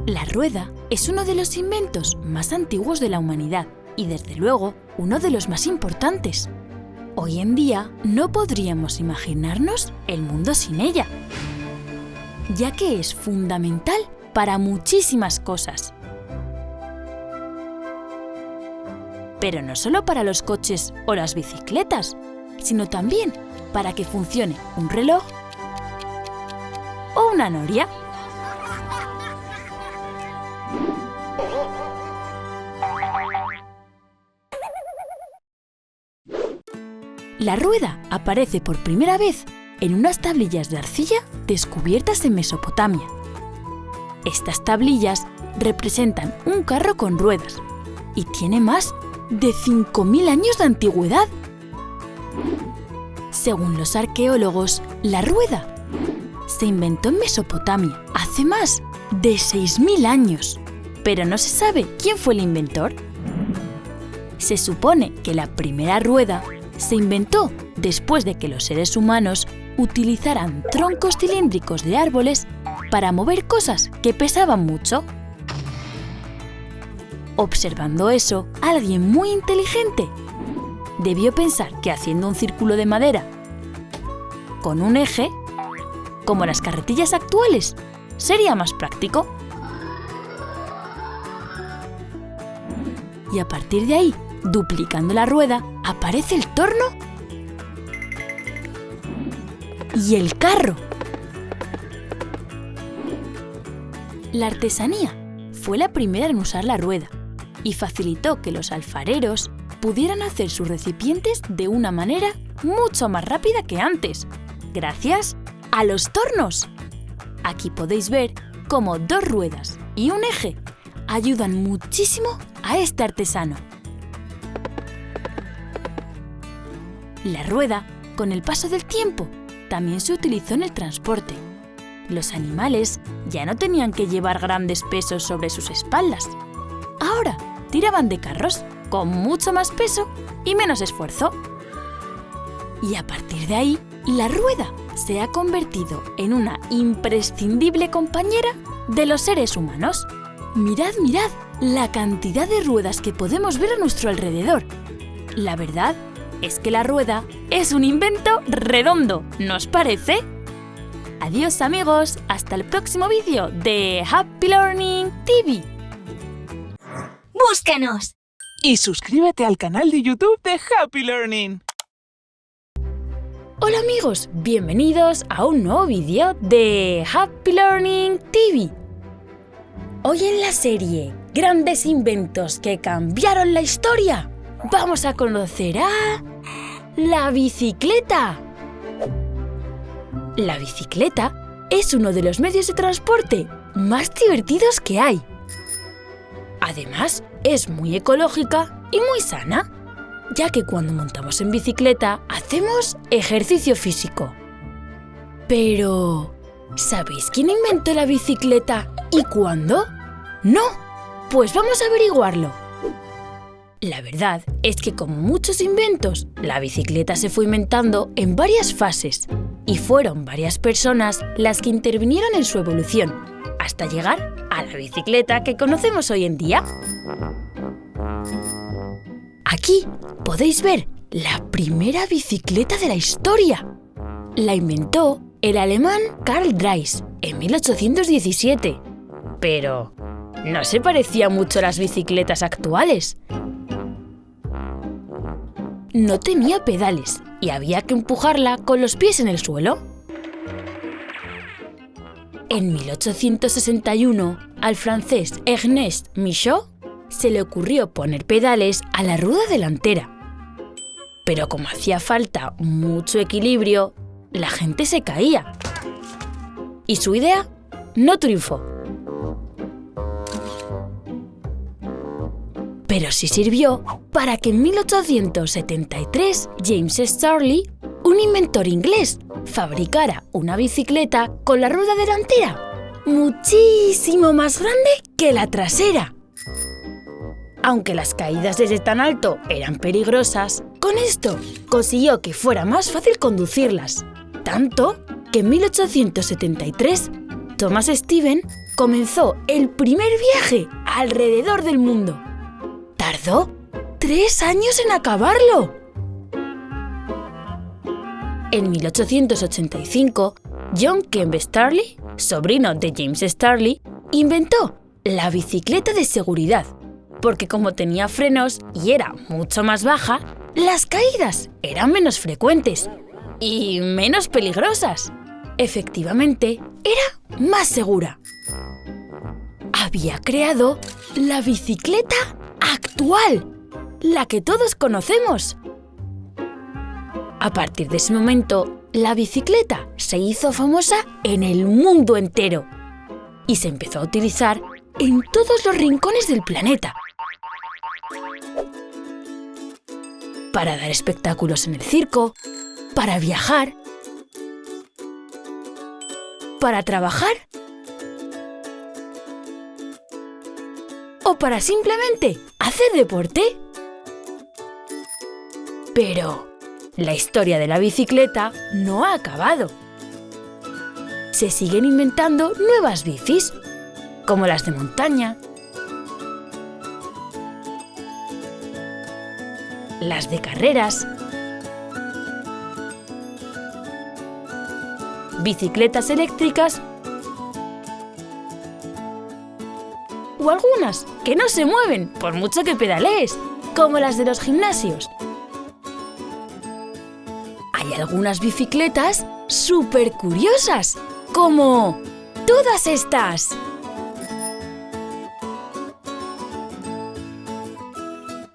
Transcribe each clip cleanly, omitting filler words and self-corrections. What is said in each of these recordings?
La rueda es uno de los inventos más antiguos de la humanidad y, desde luego, uno de los más importantes. Hoy en día no podríamos imaginarnos el mundo sin ella, ya que es fundamental para muchísimas cosas. Pero no solo para los coches o las bicicletas, sino también para que funcione un reloj o una noria. La rueda aparece por primera vez en unas tablillas de arcilla descubiertas en Mesopotamia. Estas tablillas representan un carro con ruedas y tiene más de 5.000 años de antigüedad. Según los arqueólogos, la rueda se inventó en Mesopotamia hace más de 6.000 años, pero no se sabe quién fue el inventor. Se supone que la primera rueda se inventó después de que los seres humanos utilizaran troncos cilíndricos de árboles para mover cosas que pesaban mucho. Observando eso, alguien muy inteligente debió pensar que haciendo un círculo de madera con un eje, como las carretillas actuales, sería más práctico. Y a partir de ahí, duplicando la rueda, aparece el torno y el carro. La artesanía fue la primera en usar la rueda y facilitó que los alfareros pudieran hacer sus recipientes de una manera mucho más rápida que antes, gracias a los tornos. Aquí podéis ver cómo 2 ruedas y un eje ayudan muchísimo a este artesano. La rueda, con el paso del tiempo, también se utilizó en el transporte. Los animales ya no tenían que llevar grandes pesos sobre sus espaldas. Ahora tiraban de carros con mucho más peso y menos esfuerzo. Y a partir de ahí, la rueda se ha convertido en una imprescindible compañera de los seres humanos. Mirad la cantidad de ruedas que podemos ver a nuestro alrededor. La verdad es que la rueda es un invento redondo, ¿no os parece? Adiós amigos, hasta el próximo vídeo de Happy Learning TV. ¡Búscanos! Y suscríbete al canal de YouTube de Happy Learning. Hola amigos, bienvenidos a un nuevo vídeo de Happy Learning TV. Hoy en la serie Grandes inventos que cambiaron la historia, vamos a conocer a la bicicleta. La bicicleta es uno de los medios de transporte más divertidos que hay. Además, es muy ecológica y muy sana, ya que cuando montamos en bicicleta hacemos ejercicio físico. Pero, ¿sabéis quién inventó la bicicleta y cuándo? ¿No? Pues vamos a averiguarlo. La verdad es que, como muchos inventos, la bicicleta se fue inventando en varias fases y fueron varias personas las que intervinieron en su evolución, hasta llegar a la bicicleta que conocemos hoy en día. Aquí podéis ver la primera bicicleta de la historia. La inventó el alemán Karl Drais en 1817, pero no se parecía mucho a las bicicletas actuales. No tenía pedales y había que empujarla con los pies en el suelo. En 1861, al francés Ernest Michaud se le ocurrió poner pedales a la rueda delantera. Pero como hacía falta mucho equilibrio, la gente se caía. Y su idea no triunfó. Pero sí sirvió para que en 1873 James Starley, un inventor inglés, fabricara una bicicleta con la rueda delantera muchísimo más grande que la trasera. Aunque las caídas desde tan alto eran peligrosas, con esto consiguió que fuera más fácil conducirlas, tanto que en 1873 Thomas Stevens comenzó el primer viaje alrededor del mundo. Tardó 3 años en acabarlo. En 1885, John Kemp Starley, sobrino de James Starley, inventó la bicicleta de seguridad, porque como tenía frenos y era mucho más baja, las caídas eran menos frecuentes y menos peligrosas. Efectivamente, era más segura. Había creado la bicicleta actual, la que todos conocemos. A partir de ese momento, la bicicleta se hizo famosa en el mundo entero y se empezó a utilizar en todos los rincones del planeta. Para dar espectáculos en el circo, para viajar, para trabajar o para simplemente hacer deporte. Pero la historia de la bicicleta no ha acabado. Se siguen inventando nuevas bicis, como las de montaña, las de carreras, bicicletas eléctricas o algunas que no se mueven por mucho que pedalees, como las de los gimnasios. Hay algunas bicicletas súper curiosas, como todas estas.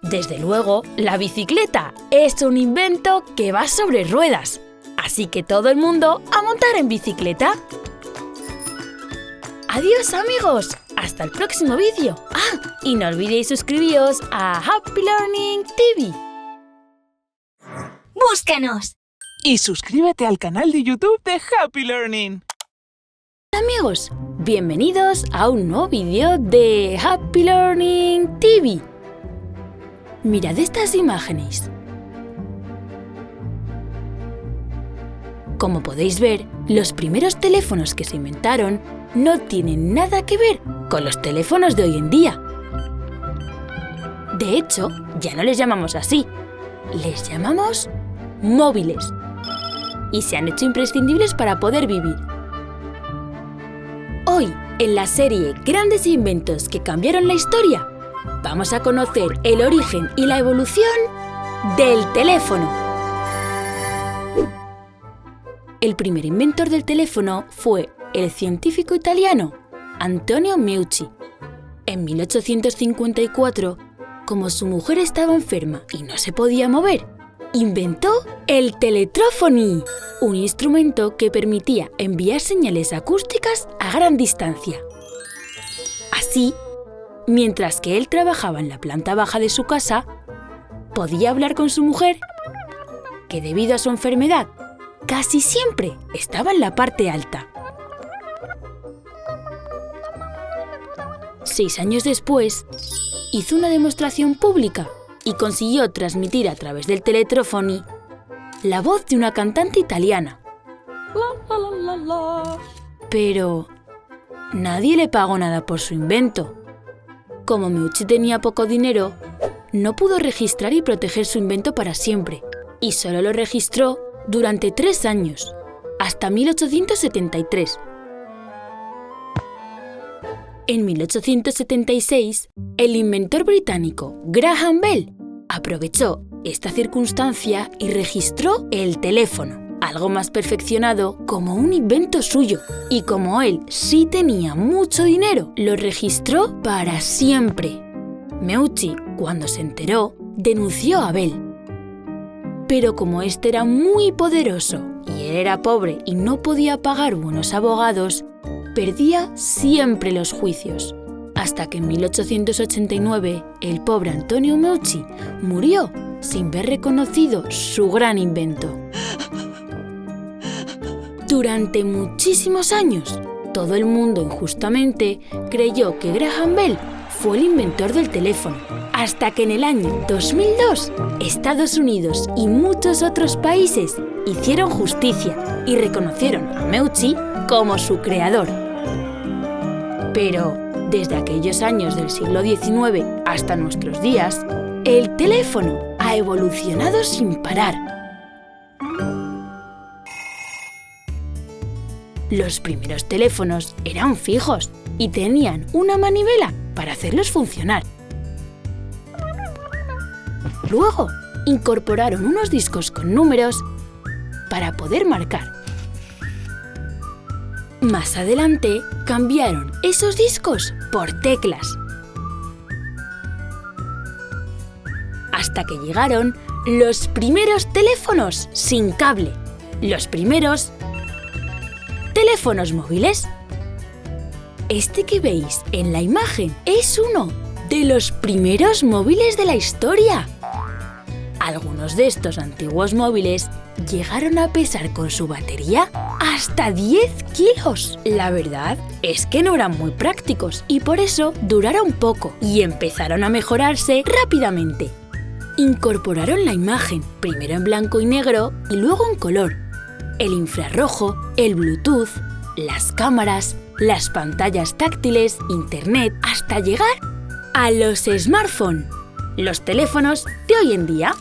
Desde luego, la bicicleta es un invento que va sobre ruedas, así que todo el mundo a montar en bicicleta. ¡Adiós, amigos! ¡Hasta el próximo vídeo! ¡Ah! Y no olvidéis suscribiros a Happy Learning TV. ¡Búscanos! Y suscríbete al canal de YouTube de Happy Learning. Amigos, bienvenidos a un nuevo vídeo de Happy Learning TV. Mirad estas imágenes. Como podéis ver, los primeros teléfonos que se inventaron no tienen nada que ver con los teléfonos de hoy en día. De hecho, ya no les llamamos así, les llamamos móviles. Y se han hecho imprescindibles para poder vivir. Hoy, en la serie Grandes inventos que cambiaron la historia, vamos a conocer el origen y la evolución del teléfono. El primer inventor del teléfono fue el científico italiano Antonio Meucci. En 1854, como su mujer estaba enferma y no se podía mover, inventó el teletrófono, un instrumento que permitía enviar señales acústicas a gran distancia. Así, mientras que él trabajaba en la planta baja de su casa, podía hablar con su mujer, que debido a su enfermedad casi siempre estaba en la parte alta. 6 años después, hizo una demostración pública y consiguió transmitir a través del teletrófono la voz de una cantante italiana. Pero nadie le pagó nada por su invento. Como Meucci tenía poco dinero, no pudo registrar y proteger su invento para siempre, y solo lo registró durante 3 años, hasta 1873. En 1876, el inventor británico Graham Bell aprovechó esta circunstancia y registró el teléfono, algo más perfeccionado, como un invento suyo. Y como él sí tenía mucho dinero, lo registró para siempre. Meucci, cuando se enteró, denunció a Bell. Pero como este era muy poderoso y él era pobre y no podía pagar buenos abogados, perdía siempre los juicios. Hasta que en 1889 el pobre Antonio Meucci murió sin ver reconocido su gran invento. Durante muchísimos años, todo el mundo injustamente creyó que Graham Bell fue el inventor del teléfono, hasta que en el año 2002, Estados Unidos y muchos otros países hicieron justicia y reconocieron a Meucci como su creador. Pero, desde aquellos años del siglo XIX hasta nuestros días, el teléfono ha evolucionado sin parar. Los primeros teléfonos eran fijos y tenían una manivela para hacerlos funcionar. Luego, incorporaron unos discos con números para poder marcar. Más adelante, cambiaron esos discos por teclas. Hasta que llegaron los primeros teléfonos sin cable, los primeros teléfonos móviles. Este que veis en la imagen es uno de los primeros móviles de la historia. Algunos de estos antiguos móviles llegaron a pesar con su batería hasta 10 kilos. La verdad es que no eran muy prácticos y por eso duraron poco y empezaron a mejorarse rápidamente. Incorporaron la imagen, primero en blanco y negro y luego en color, el infrarrojo, el Bluetooth, las cámaras, las pantallas táctiles, internet, hasta llegar a los smartphones, los teléfonos de hoy en día.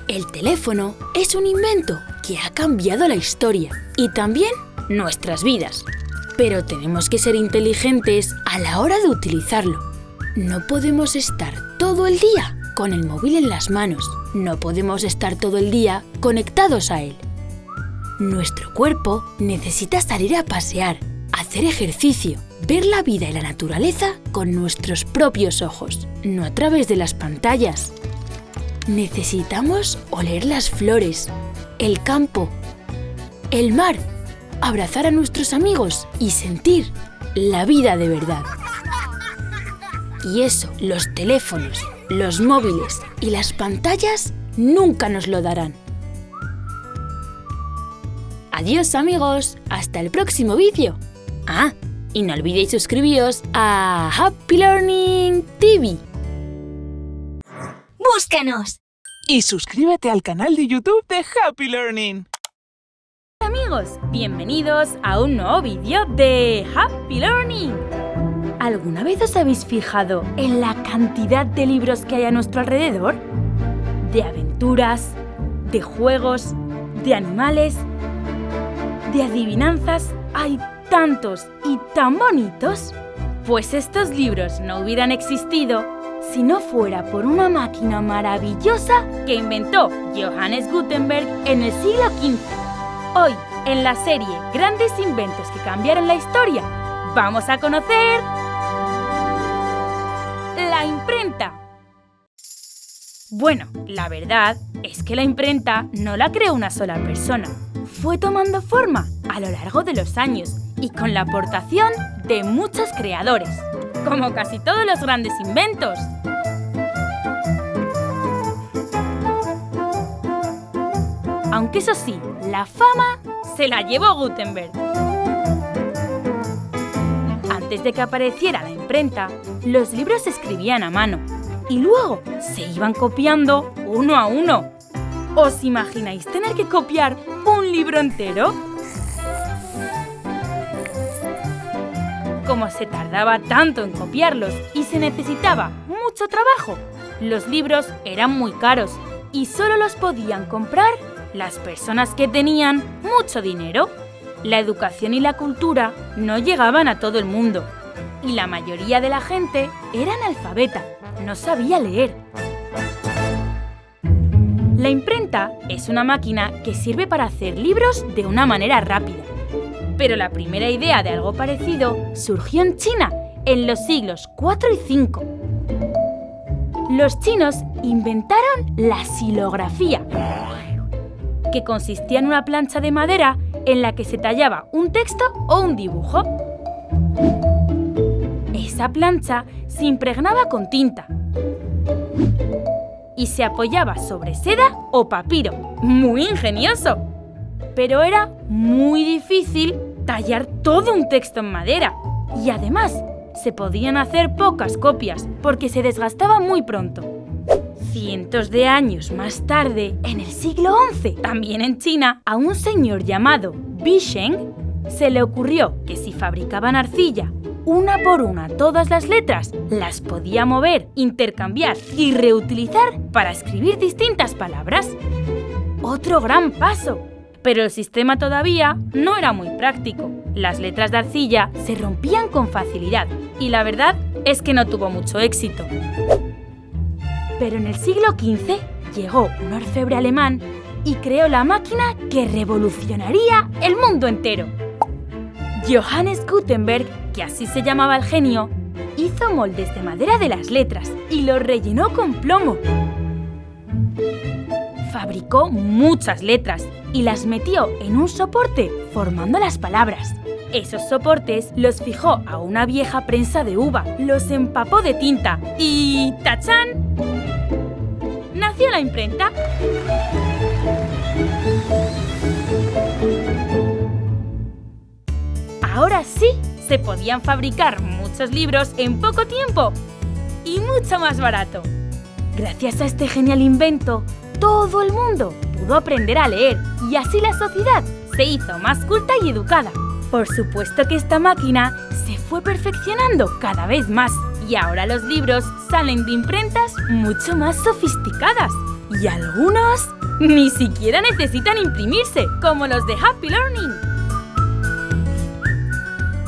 El teléfono es un invento que ha cambiado la historia y también nuestras vidas. Pero tenemos que ser inteligentes a la hora de utilizarlo. No podemos estar todo el día con el móvil en las manos. No podemos estar todo el día conectados a él. Nuestro cuerpo necesita salir a pasear, hacer ejercicio, ver la vida y la naturaleza con nuestros propios ojos, no a través de las pantallas. Necesitamos oler las flores, el campo, el mar, abrazar a nuestros amigos y sentir la vida de verdad. Y eso, los teléfonos, los móviles y las pantallas nunca nos lo darán. Adiós amigos, hasta el próximo vídeo. Ah, y no olvidéis suscribiros a Happy Learning TV. ¡Búscanos! Y suscríbete al canal de YouTube de Happy Learning. Hola amigos, bienvenidos a un nuevo vídeo de Happy Learning. ¿Alguna vez os habéis fijado en la cantidad de libros que hay a nuestro alrededor? De aventuras, de juegos, de animales, de adivinanzas. Hay tantos y tan bonitos. Pues estos libros no hubieran existido si no fuera por una máquina maravillosa que inventó Johannes Gutenberg en el siglo XV. Hoy, en la serie Grandes inventos que cambiaron la historia, vamos a conocer la imprenta. Bueno, la verdad es que la imprenta no la creó una sola persona. Fue tomando forma a lo largo de los años y con la aportación de muchos creadores, como casi todos los grandes inventos. Aunque eso sí, la fama se la llevó Gutenberg. Antes de que apareciera la imprenta, los libros se escribían a mano y luego se iban copiando uno a uno. ¿Os imagináis tener que copiar un libro entero? Como se tardaba tanto en copiarlos y se necesitaba mucho trabajo, los libros eran muy caros y solo los podían comprar las personas que tenían mucho dinero. La educación y la cultura no llegaban a todo el mundo y la mayoría de la gente era analfabeta, no sabía leer. La imprenta es una máquina que sirve para hacer libros de una manera rápida. Pero la primera idea de algo parecido surgió en China en los siglos IV y V. Los chinos inventaron la xilografía, que consistía en una plancha de madera en la que se tallaba un texto o un dibujo. Esa plancha se impregnaba con tinta y se apoyaba sobre seda o papiro. ¡Muy ingenioso! Pero era muy difícil tallar todo un texto en madera y además se podían hacer pocas copias porque se desgastaba muy pronto. Cientos de años más tarde, en el siglo XI, también en China, a un señor llamado Bi Sheng se le ocurrió que si fabricaban arcilla, una por una todas las letras, las podía mover, intercambiar y reutilizar para escribir distintas palabras. ¡Otro gran paso! Pero el sistema todavía no era muy práctico. Las letras de arcilla se rompían con facilidad y la verdad es que no tuvo mucho éxito. Pero en el siglo XV llegó un orfebre alemán y creó la máquina que revolucionaría el mundo entero. Johannes Gutenberg, que así se llamaba el genio, hizo moldes de madera de las letras y los rellenó con plomo. Fabricó muchas letras y las metió en un soporte formando las palabras. Esos soportes los fijó a una vieja prensa de uva, los empapó de tinta y ¡tachán! Nació la imprenta. Ahora sí se podían fabricar muchos libros en poco tiempo y mucho más barato. Gracias a este genial invento, todo el mundo pudo aprender a leer y así la sociedad se hizo más culta y educada. Por supuesto que esta máquina se fue perfeccionando cada vez más y ahora los libros salen de imprentas mucho más sofisticadas y algunos ni siquiera necesitan imprimirse, como los de Happy Learning.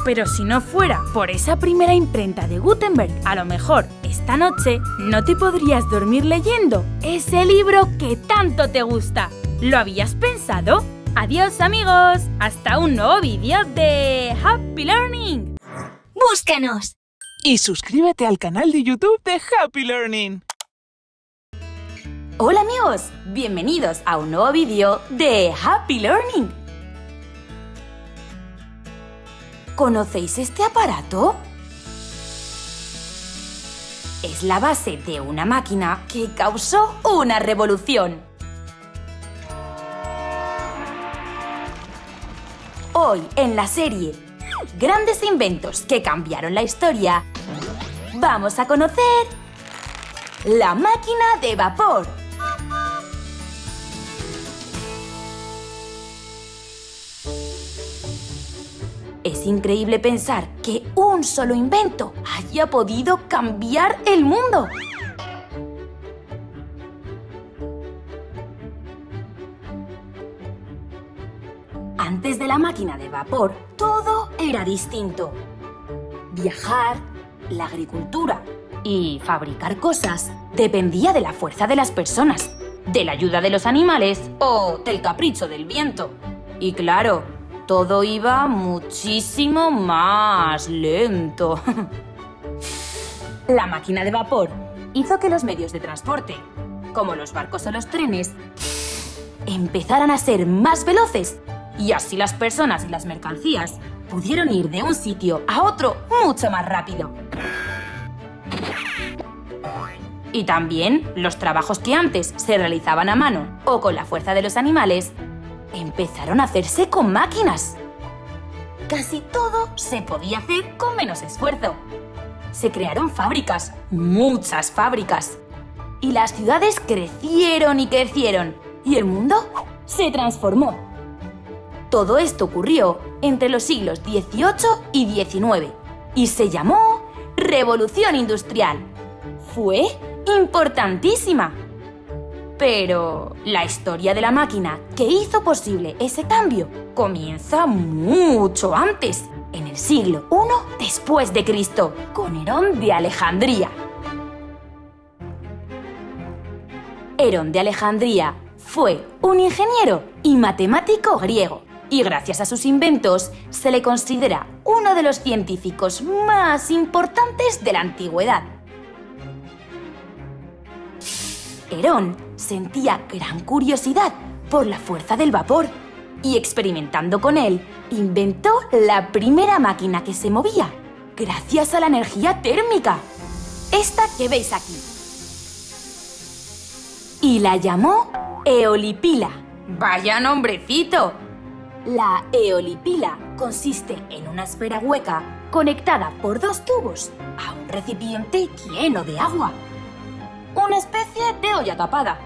Pero si no fuera por esa primera imprenta de Gutenberg, a lo mejor esta noche no te podrías dormir leyendo ese libro que tanto te gusta. ¿Lo habías pensado? Adiós amigos, hasta un nuevo vídeo de Happy Learning. ¡Búscanos! Y suscríbete al canal de YouTube de Happy Learning. Hola amigos, bienvenidos a un nuevo vídeo de Happy Learning. ¿Conocéis este aparato? Es la base de una máquina que causó una revolución. Hoy, en la serie Grandes inventos que cambiaron la historia, vamos a conocer la máquina de vapor. Es increíble pensar que un solo invento haya podido cambiar el mundo. Antes de la máquina de vapor, todo era distinto. Viajar, la agricultura y fabricar cosas dependía de la fuerza de las personas, de la ayuda de los animales o del capricho del viento. Y claro, todo iba muchísimo más lento. La máquina de vapor hizo que los medios de transporte, como los barcos o los trenes, empezaran a ser más veloces y así las personas y las mercancías pudieron ir de un sitio a otro mucho más rápido. Y también los trabajos que antes se realizaban a mano o con la fuerza de los animales empezaron a hacerse con máquinas. Casi todo se podía hacer con menos esfuerzo. Se crearon fábricas, muchas fábricas. Y las ciudades crecieron y crecieron. Y el mundo se transformó. Todo esto ocurrió entre los siglos XVIII y XIX. Y se llamó Revolución Industrial. Fue importantísima. Pero la historia de la máquina que hizo posible ese cambio comienza mucho antes, en el siglo I después de Cristo, con Herón de Alejandría. Herón de Alejandría fue un ingeniero y matemático griego, y gracias a sus inventos se le considera uno de los científicos más importantes de la antigüedad. Herón sentía gran curiosidad por la fuerza del vapor y, experimentando con él, inventó la primera máquina que se movía gracias a la energía térmica, esta que veis aquí. Y la llamó eolipila. ¡Vaya nombrecito! La eolipila consiste en una esfera hueca conectada por dos tubos a un recipiente lleno de agua. Una especie de olla tapada.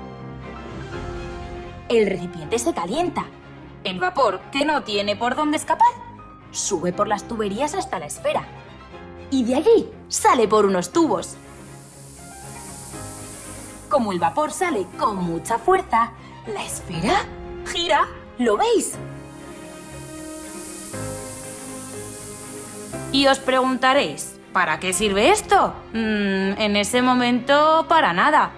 El recipiente se calienta. El vapor, que no tiene por dónde escapar, sube por las tuberías hasta la esfera. Y de allí sale por unos tubos. Como el vapor sale con mucha fuerza, la esfera gira. ¿Lo veis? Y os preguntaréis, ¿para qué sirve esto? En ese momento, para nada.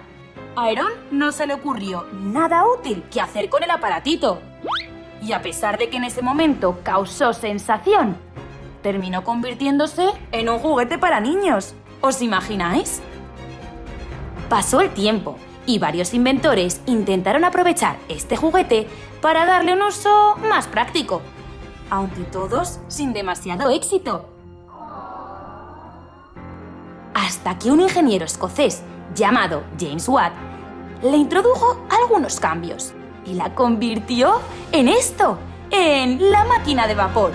A Aarón no se le ocurrió nada útil que hacer con el aparatito. Y a pesar de que en ese momento causó sensación, terminó convirtiéndose en un juguete para niños. ¿Os imagináis? Pasó el tiempo y varios inventores intentaron aprovechar este juguete para darle un uso más práctico, aunque todos sin demasiado éxito. Hasta que un ingeniero escocés llamado James Watt le introdujo algunos cambios y la convirtió en esto, en la máquina de vapor.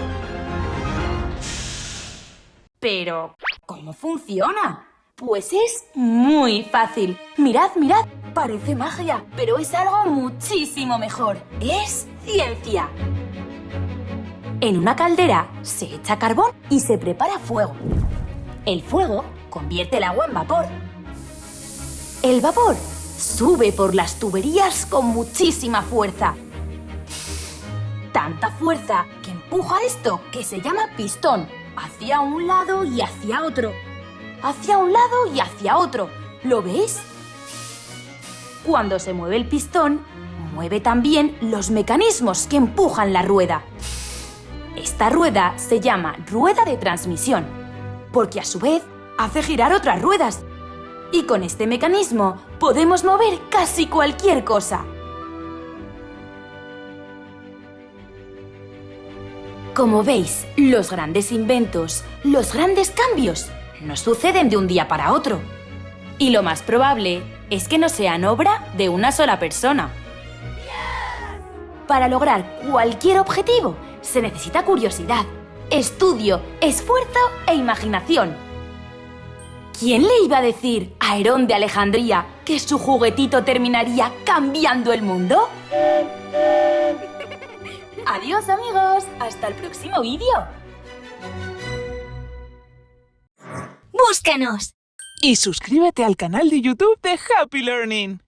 Pero, ¿cómo funciona? Pues es muy fácil. Mirad, parece magia, pero es algo muchísimo mejor. Es ciencia. En una caldera se echa carbón y se prepara fuego. El fuego convierte el agua en vapor. El vapor sube por las tuberías con muchísima fuerza. Tanta fuerza que empuja esto que se llama pistón hacia un lado y hacia otro. Hacia un lado y hacia otro. ¿Lo veis? Cuando se mueve el pistón, mueve también los mecanismos que empujan la rueda. Esta rueda se llama rueda de transmisión, porque a su vez hace girar otras ruedas. Y con este mecanismo podemos mover casi cualquier cosa. Como veis, los grandes inventos, los grandes cambios, no suceden de un día para otro. Y lo más probable es que no sean obra de una sola persona. Para lograr cualquier objetivo se necesita curiosidad, estudio, esfuerzo e imaginación. ¿Quién le iba a decir a Aarón de Alejandría que su juguetito terminaría cambiando el mundo? Adiós, amigos, hasta el próximo vídeo. ¡Búscanos! Y suscríbete al canal de YouTube de Happy Learning.